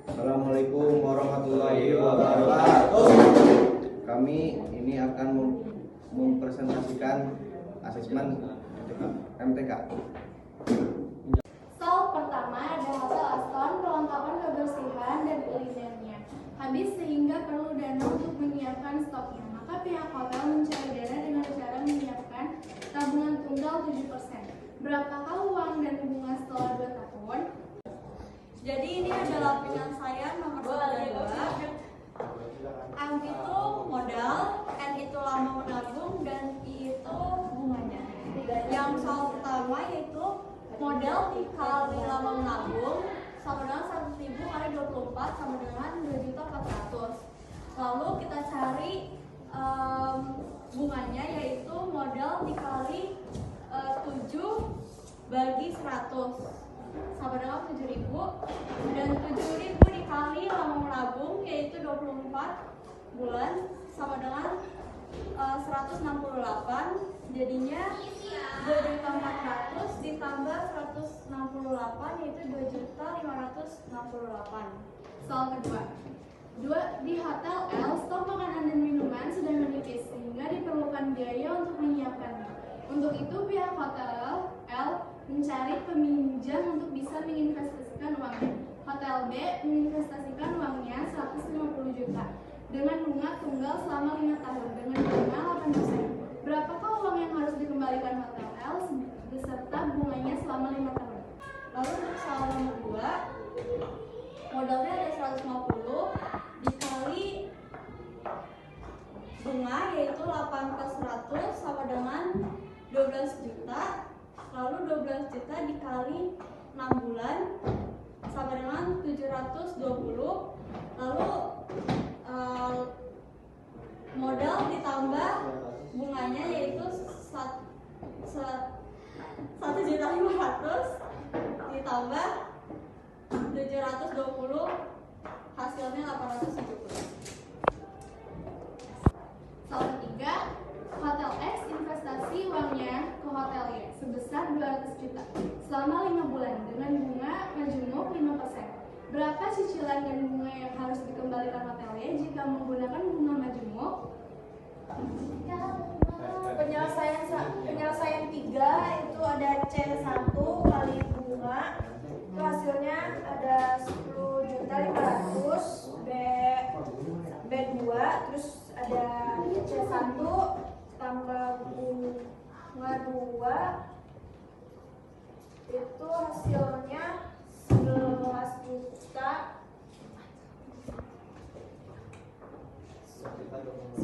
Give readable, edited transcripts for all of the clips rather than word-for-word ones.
Assalamualaikum warahmatullahi wabarakatuh. Kami ini akan mempresentasikan asesmen MTK. Soal pertama ada hotel Aston, perlengkapan kebersihan dan kulinernya habis sehingga perlu dana untuk menyiapkan stoknya. Maka pihak hotel mencari dana dengan cara menyiapkan tabungan tunggal 7%. Berapakah uang dan bunga setelah 2 tahun? Jadi ini adalah pilihan saya nomor 2. M itu modal, N itu lama menabung, dan I itu bunganya. Yang soal pertama yaitu modal dikali lama menabung sama dengan 100.000 kali 24 sama dengan 2.400.000. Lalu kita cari bunganya yaitu modal dikali 7 bagi 100 sama dengan 7.000, dan 7.000 dikali lama menabung yaitu 24 bulan sama dengan 168, jadinya 2.400.000 ditambah 168 yaitu 2.568. Soal kedua. Di hotel L, stok makanan dan minuman sudah menipis sehingga diperlukan biaya untuk menyiapkannya. Untuk itu pihak hotel L mencari peminjam untuk bisa menginvestasikan uangnya. Hotel B menginvestasikan uangnya 150 juta dengan bunga tunggal selama 5 tahun dengan bunga 8%. Berapakah uang yang harus dikembalikan hotel L beserta bunganya selama 5 tahun? Lalu untuk soal nomor 2, modalnya ada 150 dikali bunga yaitu 8 plus 100 sama dengan 12 juta. Lalu 12 juta dikali 6 bulan sama dengan 720. Lalu modal ditambah bunganya yaitu 1.500.000 ditambah 720 hasilnya 870. Soal ketiga, Hotel X investasi uangnya ke Hotel Y sebesar 200 juta selama 5 bulan dengan bunga majemuk 5%. Berapa cicilan dan bunga yang harus dikembalikan Hotel Y jika menggunakan bunga majemuk? Penyelesaian 3 itu ada C1 kali bunga, itu hasilnya ada 10.500.000, B2 terus ada C1 tambah bunga 2 itu hasilnya 11 juta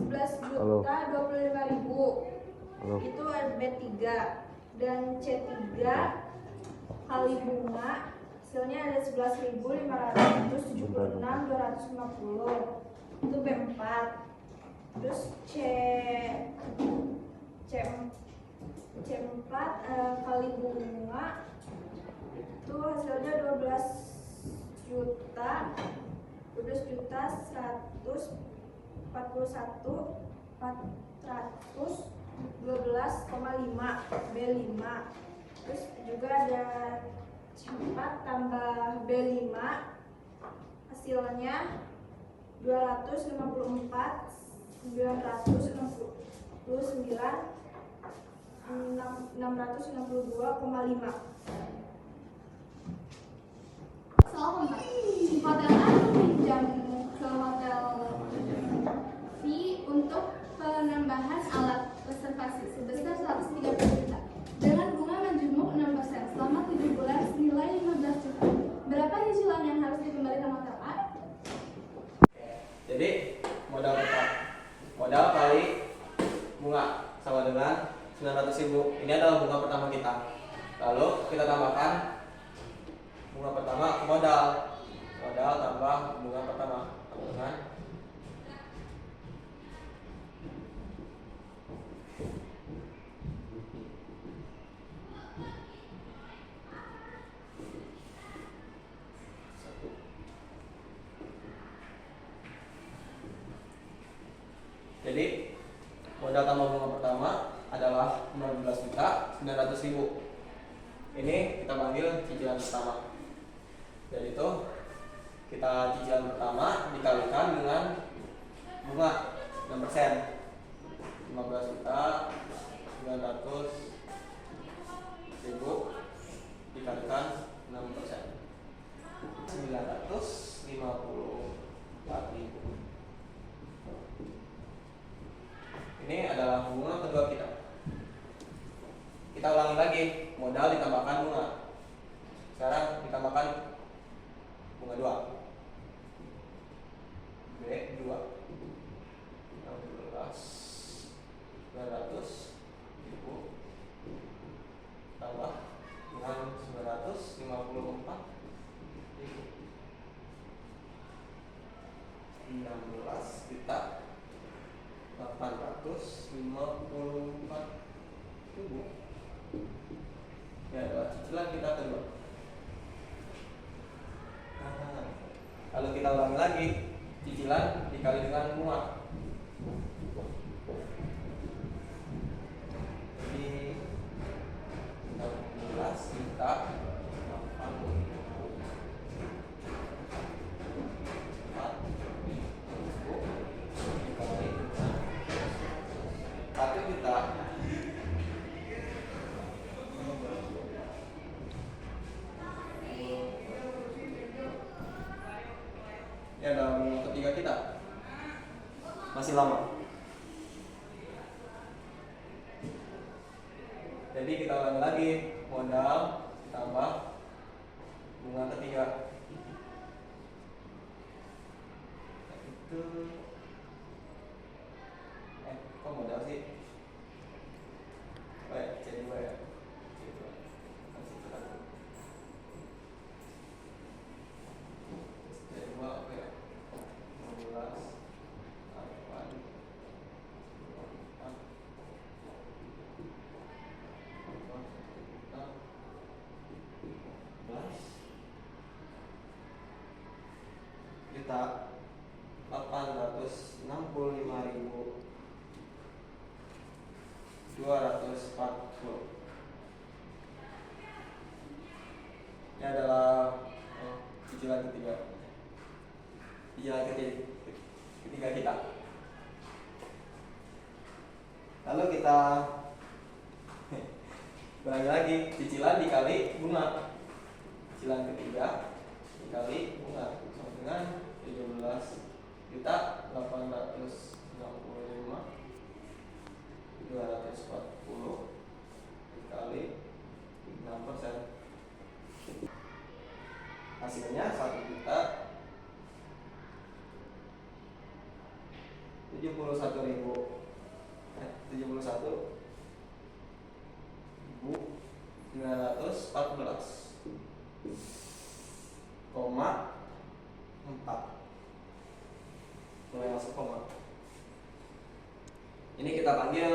25.000. Itu B3 dan C3 kali bunga hasilnya ada 11.576.250, itu B4. Terus C4 kali bunga itu hasilnya 12 juta 141.412,5 B5. Terus juga ada C4 tambah B5 hasilnya 254.969.662,5. Soal keempat, Hotel A meminjam ke Hotel B untuk penambahan alat reservasi sebesar 130 juta dengan bunga majemuk 6% selama 7 bulan senilai 15 juta. Berapa cicilan yang harus dikembalikan Hotel A? Jadi modal kali bunga sama dengan 900.000. Ini adalah bunga pertama kita. Lalu kita tambahkan bunga pertama ke modal tambah bunga pertama dengan jadi modal tambah bunga pertama adalah 19.900.000. Ini kita panggil cicilan pertama. Dari itu kita cicilan pertama dikalikan dengan bunga 6%. 15.900.000 dikalikan 6%. 954.000. Ini adalah bunga kedua kita. Kita ulangi lagi, modal ditambahkan bunga. Sekarang ditambahkan bunga 2. B2. 16.900.000 tambah dengan 954.000. 16.854.000. Ini adalah cicilan kita kedua. Lalu kita ulangi lagi, cicilan dikali dengan bunga. Jadi 16 juta 1 juta. Ini adalah bunga ketiga kita. Masih lama. Jadi kita ulangi lagi, modal ditambah bunga ketiga. Itu kok modal sih? Oh ya, C2 ya. C2. Masih satu. C2 apa ya? 16 juta 865.240. Ini adalah cicilan ketiga. Cicilan ketiga kita. Lalu kita ulangi lagi, cicilan dikali bunga. Cicilan ketiga dikali bunga sama dengan 17.865.240 dikali 6%. Hasilnya 1.914,4. Mulai masuk koma. Ini kita panggil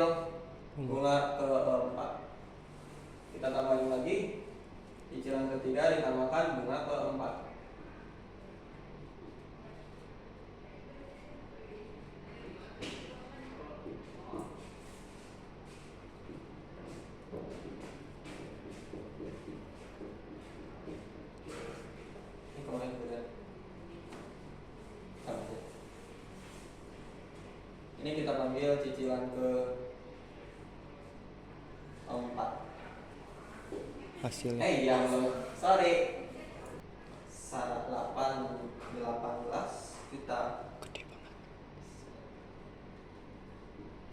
bunga keempat. Kita tambahin lagi, cicilan ketiga ditambahkan bunga keempat. Ini kemarin udah. Ini kita panggil cicilan ke 4. Hasilnya sorry. 18 juta gede banget.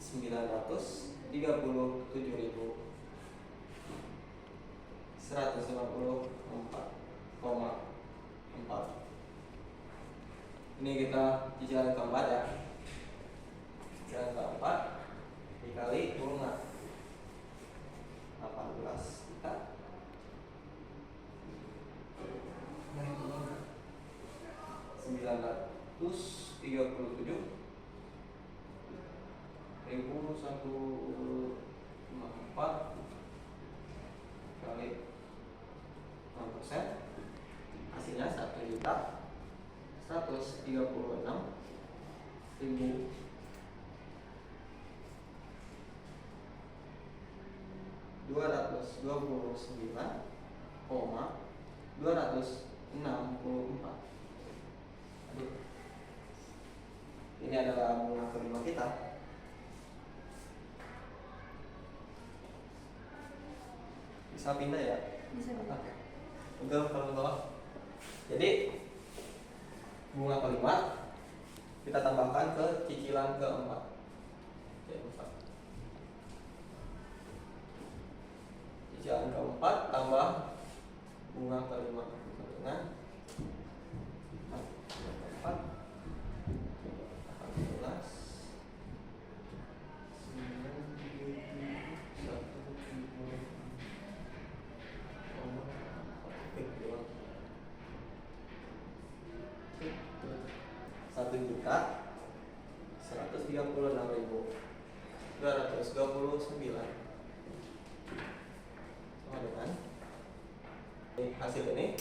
937.154,4. Ini kita cicilan keempat ya. Cicilan keempat dikali bunga 18 juta. 937.154 kali 6%. Hasilnya 1.136.229,264. bisa pindah ya. Bisa. Oke. Udah kalau bawah. Jadi bunga kelima kita tambahkan ke cicilan keempat. Oke, 4. Cicilan keempat tambah bunga kelima dengan 4 1.136.229 sama dengan hasil ini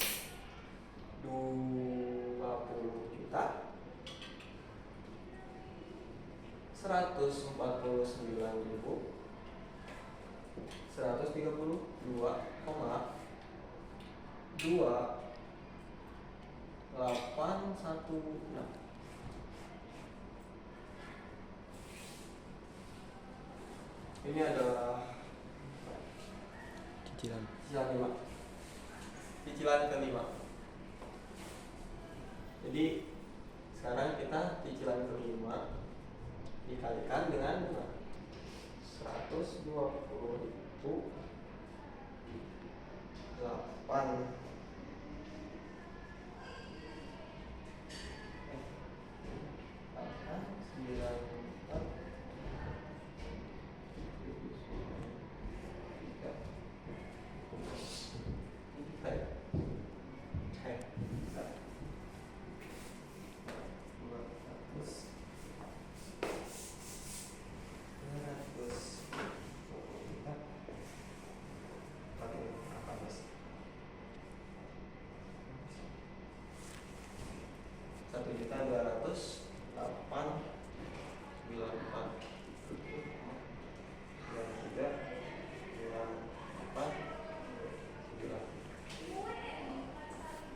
20.149.20816. Ini adalah Cicilan. cicilan kelima. Jadi sekarang kita cicilan kelima dikalikan dengan 1.294.294.9.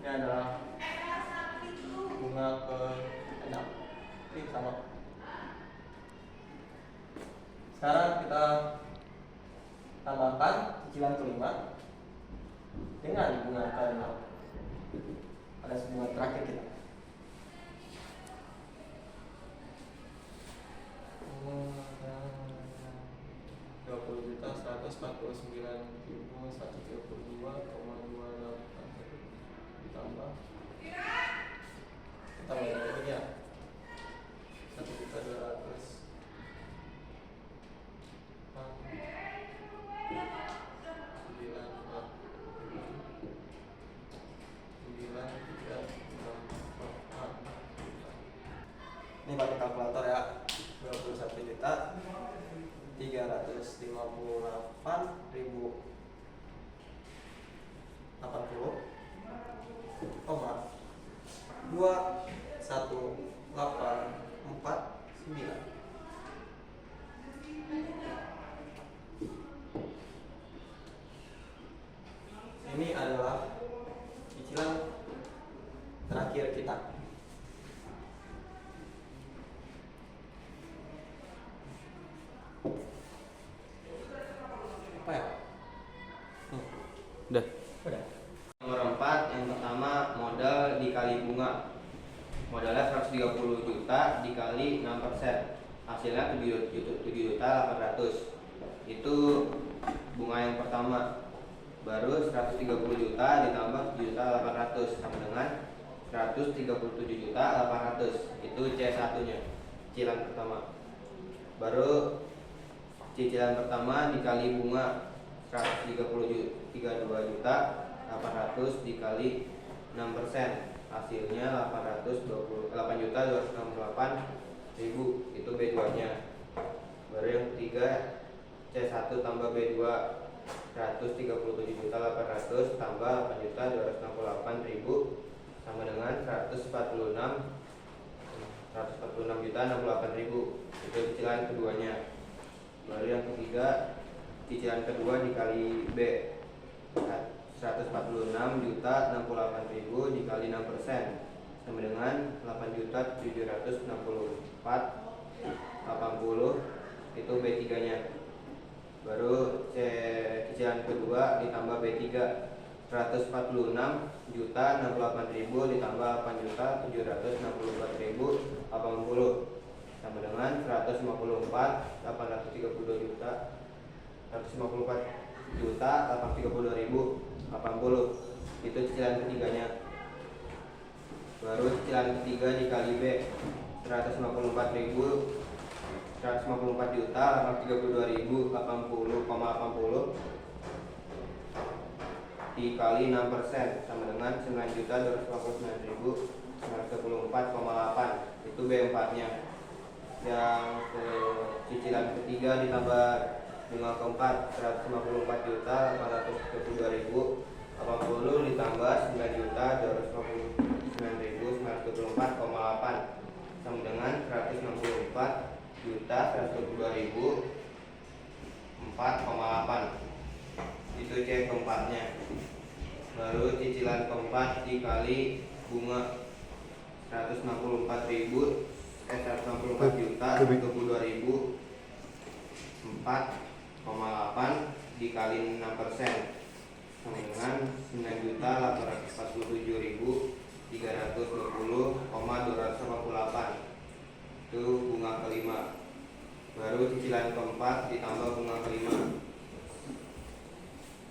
Ini adalah bunga ke-6. Ini sama. Sekarang kita tambahkan cicilan kelima dengan bunga ke-6 pada bunga terakhir kita. Ditambah kita mulai dari ini ya, 1.294.934. Ini pakai kalkulator ya. 21.380.21849. Ini adalah cicilan terakhir kita. Apa ya? Udah. Udah. Nomor 4, yang pertama modal dikali bunga. Modalnya 130 juta dikali 6%. Hasilnya 7.800.000. Itu bunga yang pertama. Baru 130 juta ditambah 7.800.000 sama dengan 137.800.000. Itu C1-nya. Cicilan pertama. Baru cicilan pertama dikali bunga 132 juta 800 dikali 6%, hasilnya 8.268.000. Itu B2 nya. Baru yang ketiga C1 tambah B2 137.800 tambah 8.268.000 sama dengan 146.068.000. Itu cicilan keduanya. Baru yang ketiga cicilan kedua dikali B 146.068.000 dikali 6% sama dengan 8.764.80. Itu B3 nya. Baru cicilan kedua ditambah B3 146.068.000 ditambah 8.764.080 sama dengan 154.832.080. Itu cicilan ketiganya. Baru cicilan ketiga dikali B 154.832.080,80 dikali 6% sama dengan 9.259.924,8. Itu B4 nya. Yang cicilan ketiga ditambah bunga keempat 154.832.080 ditambah 9.259.924,8 sama dengan 164.102.004,8. Itu C keempatnya. Baru cicilan keempat dikali bunga 164.022.004,8 dikali 6% sama dengan 9.847.320,288. Itu bunga kelima. Baru cicilan keempat ditambah bunga kelima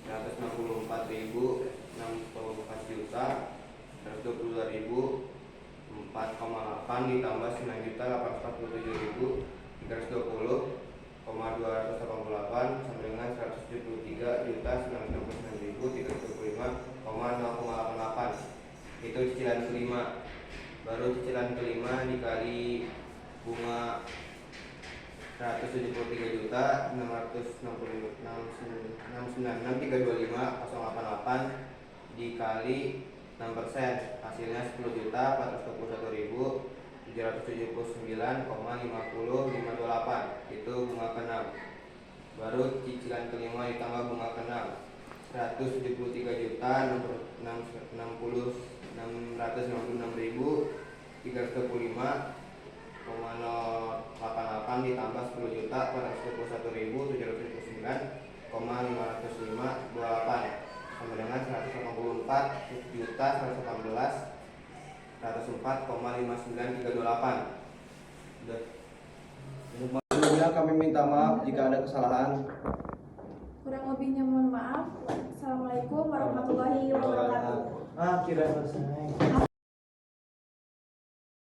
164.064.122.004,8 ditambah 9.847.320,288 sama dengan 173.969.325,0,88. Itu cicilan kelima. Baru cicilan kelima dikali bunga 173.969.325,088 dikali 6%, hasilnya 10.441.779,50528. Itu bunga ke-6. Baru cicilan kelima ditambah bunga ke-6 173.696.325,088 ditambah 10.441.779,50528 sama dengan 184.111.104,59328. Sebelumnya kami minta maaf jika ada kesalahan. Kurang lebihnya mohon maaf. Assalamualaikum warahmatullahi wabarakatuh. Kira selesai.